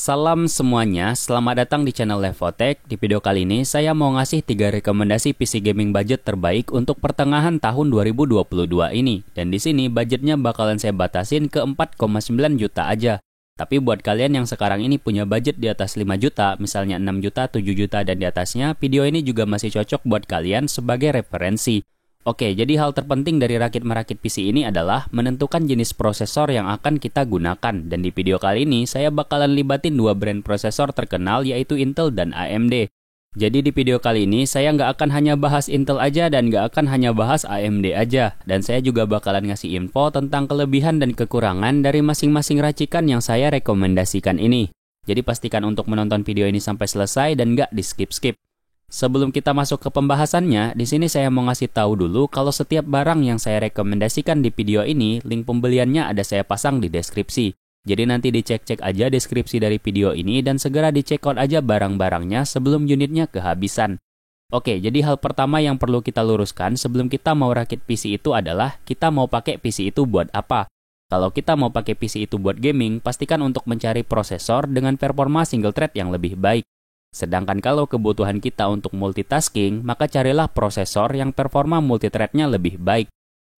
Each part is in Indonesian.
Salam semuanya, selamat datang di channel Levotech. Di video kali ini saya mau ngasih 3 rekomendasi PC gaming budget terbaik untuk pertengahan tahun 2022 ini. Dan di sini budgetnya bakalan saya batasin ke 4,9 juta aja. Tapi buat kalian yang sekarang ini punya budget di atas 5 juta, misalnya 6 juta, 7 juta dan di atasnya, video ini juga masih cocok buat kalian sebagai referensi. Oke, jadi hal terpenting dari rakit-merakit PC ini adalah menentukan jenis prosesor yang akan kita gunakan. Dan di video kali ini, saya bakalan libatin 2 brand prosesor terkenal yaitu Intel dan AMD. Jadi di video kali ini, saya nggak akan hanya bahas Intel aja dan nggak akan hanya bahas AMD aja. Dan saya juga bakalan ngasih info tentang kelebihan dan kekurangan dari masing-masing racikan yang saya rekomendasikan ini. Jadi pastikan untuk menonton video ini sampai selesai dan nggak di skip-skip. Sebelum kita masuk ke pembahasannya, di sini saya mau ngasih tahu dulu kalau setiap barang yang saya rekomendasikan di video ini, link pembeliannya ada saya pasang di deskripsi. Jadi nanti dicek-cek aja deskripsi dari video ini dan segera dicek out aja barang-barangnya sebelum unitnya kehabisan. Oke, jadi hal pertama yang perlu kita luruskan sebelum kita mau rakit PC itu adalah kita mau pakai PC itu buat apa. Kalau kita mau pakai PC itu buat gaming, pastikan untuk mencari prosesor dengan performa single thread yang lebih baik. Sedangkan kalau kebutuhan kita untuk multitasking, maka carilah prosesor yang performa multithreadnya lebih baik.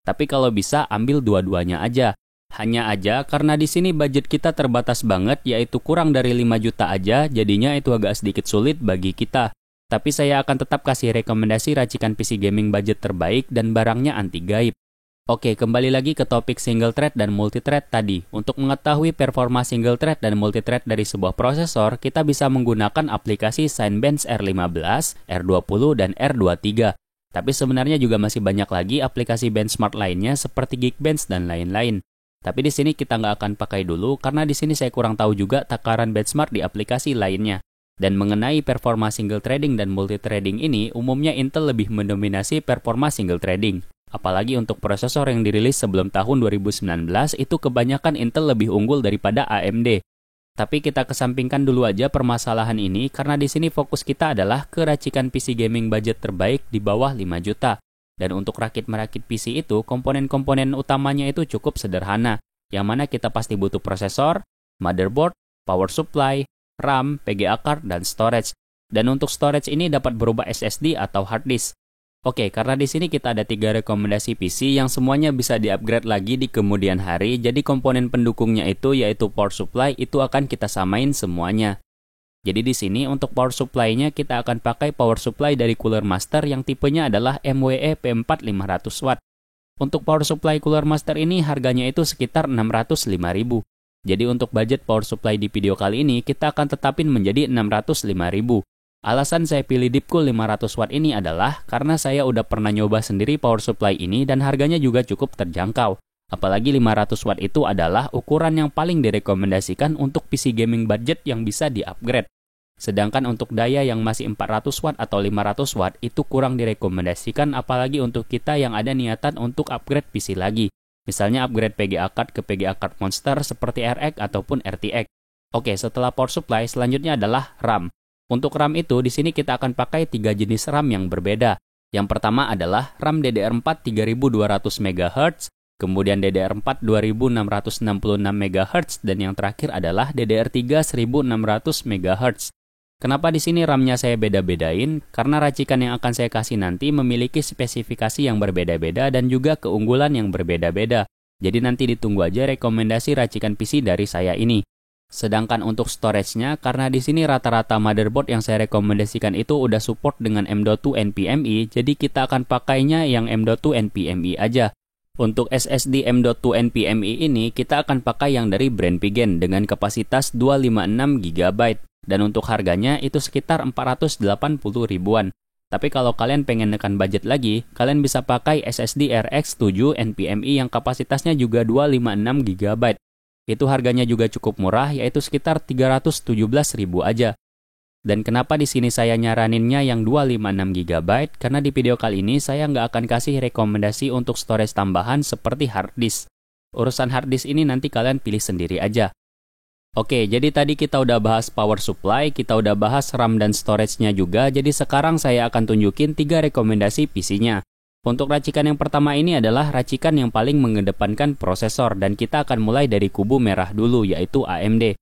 Tapi kalau bisa, ambil dua-duanya aja. Hanya aja karena di sini budget kita terbatas banget, yaitu kurang dari 5 juta aja, jadinya itu agak sedikit sulit bagi kita. Tapi saya akan tetap kasih rekomendasi racikan PC gaming budget terbaik dan barangnya anti gaib. Oke, kembali lagi ke topik single thread dan multithread tadi. Untuk mengetahui performa single thread dan multithread dari sebuah prosesor, kita bisa menggunakan aplikasi Cinebench R15, R20, dan R23. Tapi sebenarnya juga masih banyak lagi aplikasi benchmark lainnya seperti Geekbench dan lain-lain. Tapi di sini kita nggak akan pakai dulu karena di sini saya kurang tahu juga takaran benchmark di aplikasi lainnya. Dan mengenai performa single threading dan multithreading ini, umumnya Intel lebih mendominasi performa single threading. Apalagi untuk prosesor yang dirilis sebelum tahun 2019, itu kebanyakan Intel lebih unggul daripada AMD. Tapi kita kesampingkan dulu aja permasalahan ini karena di sini fokus kita adalah ke racikan PC gaming budget terbaik di bawah 5 juta. Dan untuk rakit-merakit PC itu, komponen-komponen utamanya itu cukup sederhana, yang mana kita pasti butuh prosesor, motherboard, power supply, RAM, PGA card, dan storage. Dan untuk storage ini dapat berupa SSD atau hard disk. Oke, karena di sini kita ada 3 rekomendasi PC yang semuanya bisa di-upgrade lagi di kemudian hari, jadi komponen pendukungnya itu yaitu power supply itu akan kita samain semuanya. Jadi di sini untuk power supply-nya kita akan pakai power supply dari Cooler Master yang tipenya adalah MWE P4 500W. Untuk power supply Cooler Master ini harganya itu sekitar 605.000. Jadi untuk budget power supply di video kali ini kita akan tetapin menjadi 605.000. Alasan saya pilih Deepcool 500W ini adalah karena saya udah pernah nyoba sendiri power supply ini dan harganya juga cukup terjangkau. Apalagi 500W itu adalah ukuran yang paling direkomendasikan untuk PC gaming budget yang bisa di-upgrade. Sedangkan untuk daya yang masih 400W atau 500W itu kurang direkomendasikan apalagi untuk kita yang ada niatan untuk upgrade PC lagi. Misalnya upgrade PGA card ke PGA card monster seperti RX ataupun RTX. Oke, setelah power supply selanjutnya adalah RAM. Untuk RAM itu, di sini kita akan pakai 3 jenis RAM yang berbeda. Yang pertama adalah RAM DDR4 3200 MHz, kemudian DDR4 2666 MHz, dan yang terakhir adalah DDR3 1600 MHz. Kenapa di sini RAM-nya saya beda-bedain? Karena racikan yang akan saya kasih nanti memiliki spesifikasi yang berbeda-beda dan juga keunggulan yang berbeda-beda. Jadi nanti ditunggu aja rekomendasi racikan PC dari saya ini. Sedangkan untuk storage-nya, karena di sini rata-rata motherboard yang saya rekomendasikan itu udah support dengan M.2 NVMe, jadi kita akan pakainya yang M.2 NVMe aja. Untuk SSD M.2 NVMe ini, kita akan pakai yang dari brand Pigen dengan kapasitas 256 GB. Dan untuk harganya itu sekitar 480 ribuan. Tapi kalau kalian pengen nekan budget lagi, kalian bisa pakai SSD RX 7 NVMe yang kapasitasnya juga 256 GB. Itu harganya juga cukup murah, yaitu sekitar 317.000 aja. Dan kenapa di sini saya nyaraninnya yang 256 GB? Karena di video kali ini saya nggak akan kasih rekomendasi untuk storage tambahan seperti hard disk. Urusan hard disk ini nanti kalian pilih sendiri aja. Oke, jadi tadi kita udah bahas power supply, kita udah bahas RAM dan storage-nya juga, jadi sekarang saya akan tunjukin 3 rekomendasi PC-nya. Untuk racikan yang pertama ini adalah racikan yang paling mengedepankan prosesor dan kita akan mulai dari kubu merah dulu yaitu AMD.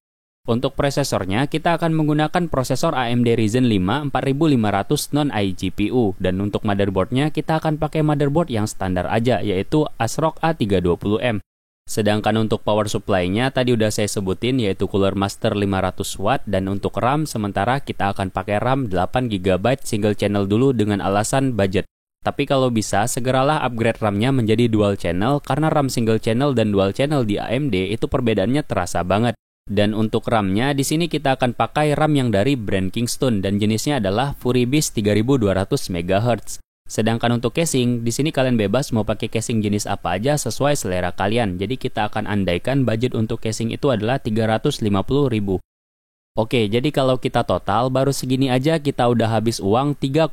Untuk prosesornya, kita akan menggunakan prosesor AMD Ryzen 5 4500 non-iGPU. Dan untuk motherboardnya, kita akan pakai motherboard yang standar aja, yaitu ASRock A320M. Sedangkan untuk power supply-nya, tadi udah saya sebutin, yaitu Cooler Master 500 watt. Dan untuk RAM, sementara kita akan pakai RAM 8GB single channel dulu dengan alasan budget. Tapi kalau bisa, segeralah upgrade RAM-nya menjadi dual channel, karena RAM single channel dan dual channel di AMD itu perbedaannya terasa banget. Dan untuk RAM-nya, di sini kita akan pakai RAM yang dari brand Kingston dan jenisnya adalah FuriBeast 3200 MHz. Sedangkan untuk casing, di sini kalian bebas mau pakai casing jenis apa aja sesuai selera kalian. Jadi kita akan andaikan budget untuk casing itu adalah 350.000. Oke, jadi kalau kita total baru segini aja kita udah habis uang 3,8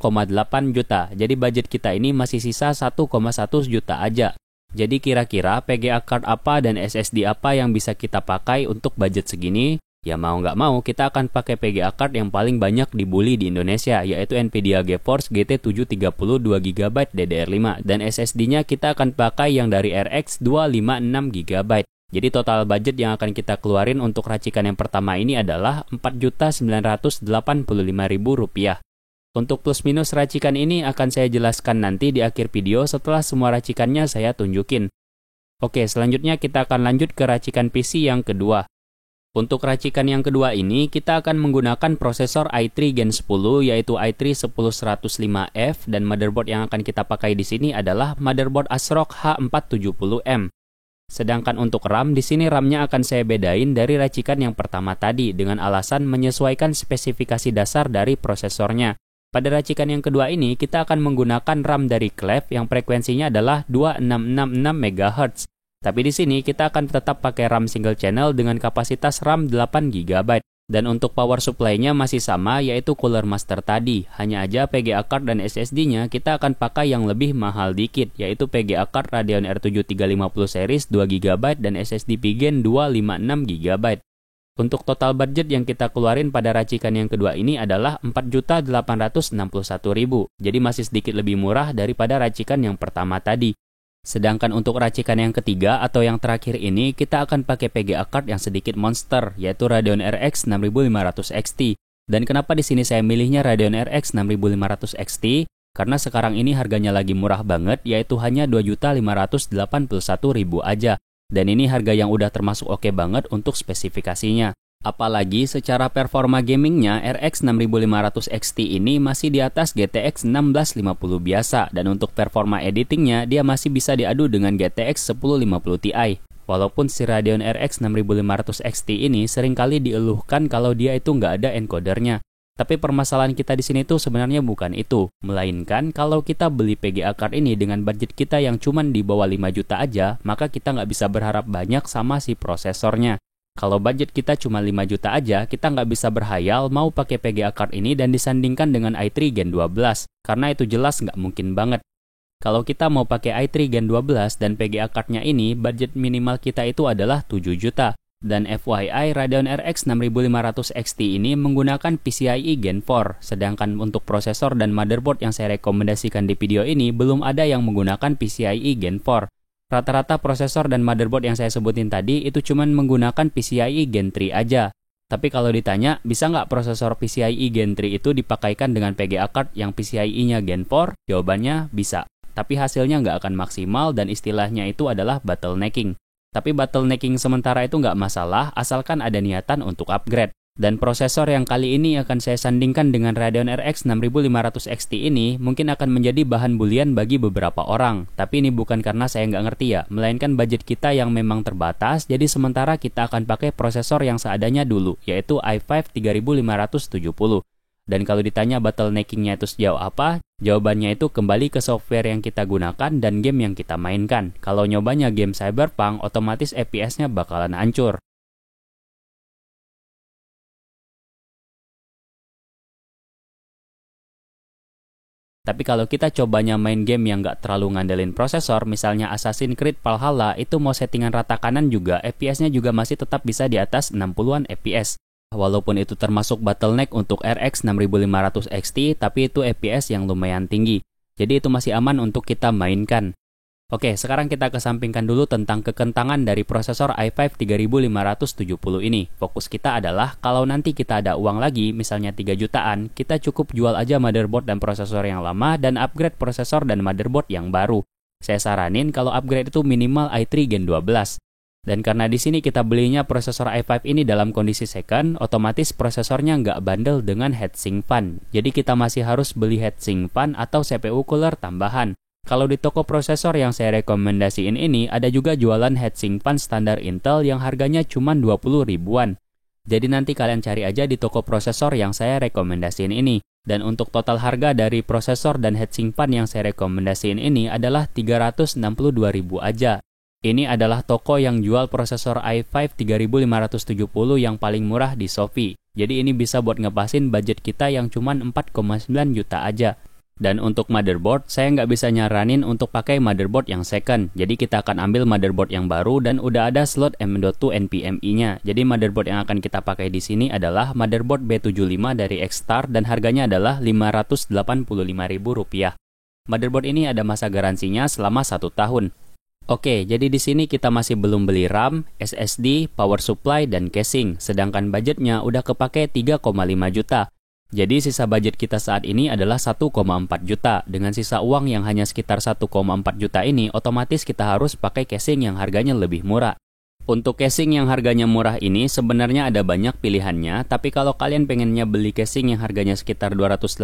juta. Jadi budget kita ini masih sisa 1,1 juta aja. Jadi kira-kira PGA card apa dan SSD apa yang bisa kita pakai untuk budget segini? Ya mau nggak mau kita akan pakai PGA card yang paling banyak dibully di Indonesia, yaitu Nvidia GeForce GT 730 2GB DDR5. Dan SSD-nya kita akan pakai yang dari RX 256GB. Jadi total budget yang akan kita keluarin untuk racikan yang pertama ini adalah Rp4.985.000. Untuk plus minus racikan ini akan saya jelaskan nanti di akhir video setelah semua racikannya saya tunjukin. Oke, selanjutnya kita akan lanjut ke racikan PC yang kedua. Untuk racikan yang kedua ini, kita akan menggunakan prosesor i3 Gen 10 yaitu i3 10105F dan motherboard yang akan kita pakai di sini adalah motherboard ASRock H470M. Sedangkan untuk RAM, di sini RAM-nya akan saya bedain dari racikan yang pertama tadi dengan alasan menyesuaikan spesifikasi dasar dari prosesornya. Pada racikan yang kedua ini, kita akan menggunakan RAM dari Cleve yang frekuensinya adalah 2666 MHz. Tapi di sini kita akan tetap pakai RAM single channel dengan kapasitas RAM 8GB. Dan untuk power supply-nya masih sama, yaitu Cooler Master tadi. Hanya aja PGA card dan SSD-nya kita akan pakai yang lebih mahal dikit, yaitu PGA card Radeon R7 350 series 2GB dan SSD Pigen 256GB. Untuk total budget yang kita keluarin pada racikan yang kedua ini adalah Rp4.861.000. Jadi masih sedikit lebih murah daripada racikan yang pertama tadi. Sedangkan untuk racikan yang ketiga atau yang terakhir ini, kita akan pakai PGA card yang sedikit monster, yaitu Radeon RX 6500 XT. Dan kenapa di sini saya milihnya Radeon RX 6500 XT? Karena sekarang ini harganya lagi murah banget, yaitu hanya Rp2.581.000 aja. Dan ini harga yang udah termasuk oke banget untuk spesifikasinya. Apalagi secara performa gamingnya, RX 6500 XT ini masih di atas GTX 1650 biasa. Dan untuk performa editingnya, dia masih bisa diadu dengan GTX 1050 Ti. Walaupun si Radeon RX 6500 XT ini seringkali dieluhkan kalau dia itu nggak ada encodernya. Tapi permasalahan kita di sini tuh sebenarnya bukan itu, melainkan kalau kita beli PGA card ini dengan budget kita yang cuman di bawah 5 juta aja, maka kita nggak bisa berharap banyak sama si prosesornya. Kalau budget kita cuma 5 juta aja, kita nggak bisa berhayal mau pakai PGA card ini dan disandingkan dengan i3 Gen 12, karena itu jelas nggak mungkin banget. Kalau kita mau pakai i3 Gen 12 dan PGA card-nya ini, budget minimal kita itu adalah 7 juta. Dan FYI, Radeon RX 6500 XT ini menggunakan PCIe Gen 4, sedangkan untuk prosesor dan motherboard yang saya rekomendasikan di video ini belum ada yang menggunakan PCIe Gen 4. Rata-rata prosesor dan motherboard yang saya sebutin tadi itu cuma menggunakan PCIe Gen 3 aja. Tapi kalau ditanya, bisa nggak prosesor PCIe Gen 3 itu dipakaikan dengan PGA card yang PCIe-nya Gen 4? Jawabannya bisa. Tapi hasilnya nggak akan maksimal dan istilahnya itu adalah bottlenecking. Tapi bottlenecking sementara itu nggak masalah, asalkan ada niatan untuk upgrade. Dan prosesor yang kali ini akan saya sandingkan dengan Radeon RX 6500 XT ini mungkin akan menjadi bahan bulian bagi beberapa orang. Tapi ini bukan karena saya nggak ngerti ya, melainkan budget kita yang memang terbatas, jadi sementara kita akan pakai prosesor yang seadanya dulu, yaitu i5 3570. Dan kalau ditanya bottleneckingnya itu sejauh apa, jawabannya itu kembali ke software yang kita gunakan dan game yang kita mainkan. Kalau nyobanya game Cyberpunk, otomatis FPS-nya bakalan hancur. Tapi kalau kita cobanya main game yang nggak terlalu ngandelin prosesor, misalnya Assassin's Creed Valhalla, itu mau settingan rata kanan juga, FPS-nya juga masih tetap bisa di atas 60-an FPS. Walaupun itu termasuk bottleneck untuk RX 6500 XT, tapi itu FPS yang lumayan tinggi. Jadi itu masih aman untuk kita mainkan. Oke, sekarang kita kesampingkan dulu tentang kekentangan dari prosesor i5 3570 ini. Fokus kita adalah kalau nanti kita ada uang lagi, misalnya 3 jutaan, kita cukup jual aja motherboard dan prosesor yang lama dan upgrade prosesor dan motherboard yang baru. Saya saranin kalau upgrade itu minimal i3 Gen 12. Dan karena di sini kita belinya prosesor i5 ini dalam kondisi second, otomatis prosesornya nggak bundle dengan heatsink fan. Jadi kita masih harus beli heatsink fan atau CPU cooler tambahan. Kalau di toko prosesor yang saya rekomendasiin ini, ada juga jualan heatsink fan standar Intel yang harganya cuma 20 ribuan. Jadi nanti kalian cari aja di toko prosesor yang saya rekomendasiin ini. Dan untuk total harga dari prosesor dan heatsink fan yang saya rekomendasiin ini adalah 362 ribu aja. Ini adalah toko yang jual prosesor i5 3570 yang paling murah di Shopee. Jadi ini bisa buat ngepasin budget kita yang cuma 4,9 juta aja. Dan untuk motherboard, saya nggak bisa nyaranin untuk pakai motherboard yang second. Jadi kita akan ambil motherboard yang baru dan udah ada slot M.2 NVMe-nya. Jadi motherboard yang akan kita pakai di sini adalah motherboard B75 dari X-Star dan harganya adalah Rp585.000. Motherboard ini ada masa garansinya selama 1 tahun. Oke, jadi di sini kita masih belum beli RAM, SSD, power supply, dan casing. Sedangkan budgetnya udah kepake 3,5 juta. Jadi sisa budget kita saat ini adalah 1,4 juta. Dengan sisa uang yang hanya sekitar 1,4 juta ini, otomatis kita harus pakai casing yang harganya lebih murah. Untuk casing yang harganya murah ini sebenarnya ada banyak pilihannya, tapi kalau kalian pengennya beli casing yang harganya sekitar 280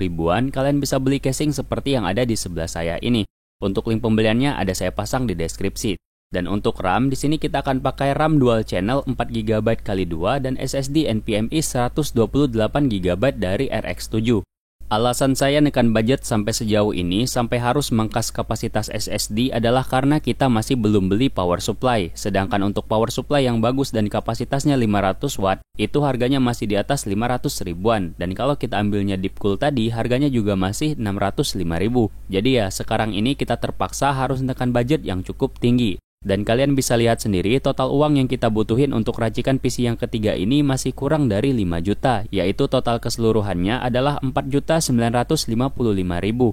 ribuan, kalian bisa beli casing seperti yang ada di sebelah saya ini. Untuk link pembeliannya ada saya pasang di deskripsi. Dan untuk RAM, di sini kita akan pakai RAM dual channel 4GB x 2 dan SSD NVMe 128GB dari RX7. Alasan saya nekan budget sampai sejauh ini, sampai harus mangkas kapasitas SSD adalah karena kita masih belum beli power supply. Sedangkan untuk power supply yang bagus dan kapasitasnya 500 watt, itu harganya masih di atas 500 ribuan. Dan kalau kita ambilnya deep cool tadi, harganya juga masih 605 ribu. Jadi ya, sekarang ini kita terpaksa harus nekan budget yang cukup tinggi. Dan kalian bisa lihat sendiri total uang yang kita butuhin untuk racikan PC yang ketiga ini masih kurang dari 5 juta, yaitu total keseluruhannya adalah 4.955.000.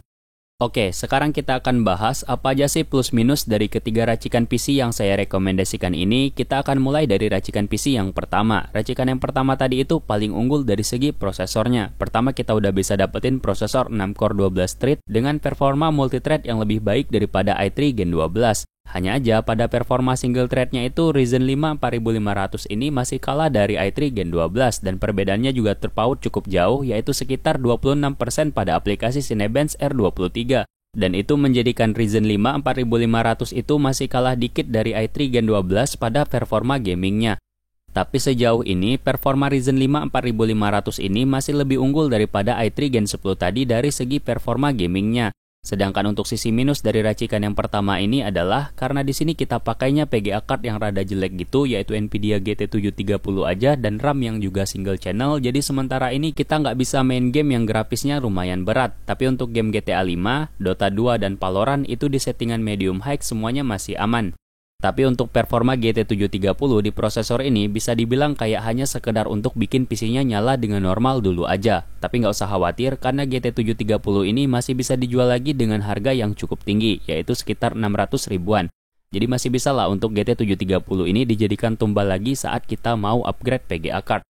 Oke, sekarang kita akan bahas apa aja sih plus minus dari ketiga racikan PC yang saya rekomendasikan ini. Kita akan mulai dari racikan PC yang pertama. Racikan yang pertama tadi itu paling unggul dari segi prosesornya. Pertama kita udah bisa dapetin prosesor 6 core 12 thread dengan performa multithread yang lebih baik daripada i3 Gen 12. Hanya aja pada performa single threadnya itu Ryzen 5 4500 ini masih kalah dari i3 Gen 12 dan perbedaannya juga terpaut cukup jauh, yaitu sekitar 26% pada aplikasi Cinebench R23. Dan itu menjadikan Ryzen 5 4500 itu masih kalah dikit dari i3 Gen 12 pada performa gamingnya. Tapi sejauh ini performa Ryzen 5 4500 ini masih lebih unggul daripada i3 Gen 10 tadi dari segi performa gamingnya. Sedangkan untuk sisi minus dari racikan yang pertama ini adalah karena di sini kita pakainya PGA card yang rada jelek gitu, yaitu Nvidia GT 730 aja dan RAM yang juga single channel. Jadi sementara ini kita nggak bisa main game yang grafisnya lumayan berat. Tapi untuk game GTA 5, Dota 2 dan Valorant itu di settingan medium high semuanya masih aman. Tapi untuk performa GT 730 di prosesor ini bisa dibilang kayak hanya sekedar untuk bikin PC-nya nyala dengan normal dulu aja. Tapi nggak usah khawatir karena GT 730 ini masih bisa dijual lagi dengan harga yang cukup tinggi, yaitu sekitar 600 ribuan. Jadi masih bisa lah untuk GT 730 ini dijadikan tumbal lagi saat kita mau upgrade PGA card.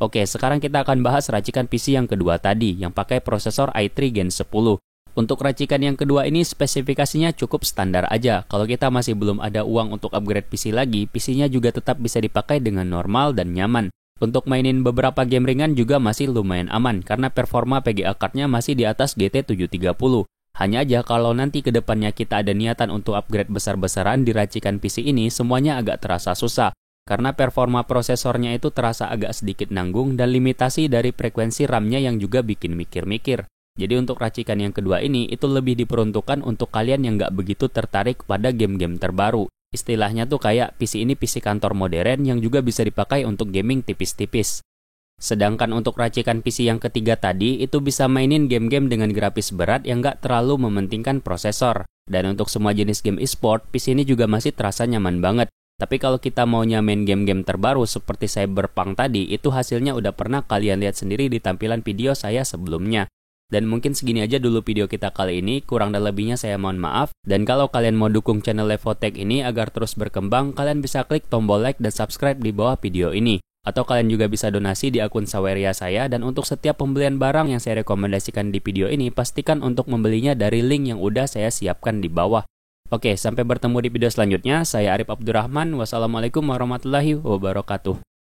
Oke, sekarang kita akan bahas racikan PC yang kedua tadi, yang pakai prosesor i3 Gen 10. Untuk racikan yang kedua ini spesifikasinya cukup standar aja. Kalau kita masih belum ada uang untuk upgrade PC lagi, PC-nya juga tetap bisa dipakai dengan normal dan nyaman. Untuk mainin beberapa game ringan juga masih lumayan aman, karena performa PGA card-nya masih di atas GT 730. Hanya aja kalau nanti ke depannya kita ada niatan untuk upgrade besar-besaran di racikan PC ini, semuanya agak terasa susah. Karena performa prosesornya itu terasa agak sedikit nanggung dan limitasi dari frekuensi RAM-nya yang juga bikin mikir-mikir. Jadi untuk racikan yang kedua ini itu lebih diperuntukkan untuk kalian yang nggak begitu tertarik pada game-game terbaru. Istilahnya tuh kayak PC ini PC kantor modern yang juga bisa dipakai untuk gaming tipis-tipis. Sedangkan untuk racikan PC yang ketiga tadi itu bisa mainin game-game dengan grafis berat yang nggak terlalu mementingkan prosesor. Dan untuk semua jenis game e-sport, PC ini juga masih terasa nyaman banget. Tapi kalau kita maunya main game-game terbaru seperti Cyberpunk tadi, itu hasilnya udah pernah kalian lihat sendiri di tampilan video saya sebelumnya. Dan mungkin segini aja dulu video kita kali ini, kurang dan lebihnya saya mohon maaf. Dan kalau kalian mau dukung channel Levotech ini agar terus berkembang, kalian bisa klik tombol like dan subscribe di bawah video ini. Atau kalian juga bisa donasi di akun Saweria saya, dan untuk setiap pembelian barang yang saya rekomendasikan di video ini, pastikan untuk membelinya dari link yang udah saya siapkan di bawah. Oke, sampai bertemu di video selanjutnya. Saya Arif Abdurrahman. Wassalamualaikum warahmatullahi wabarakatuh.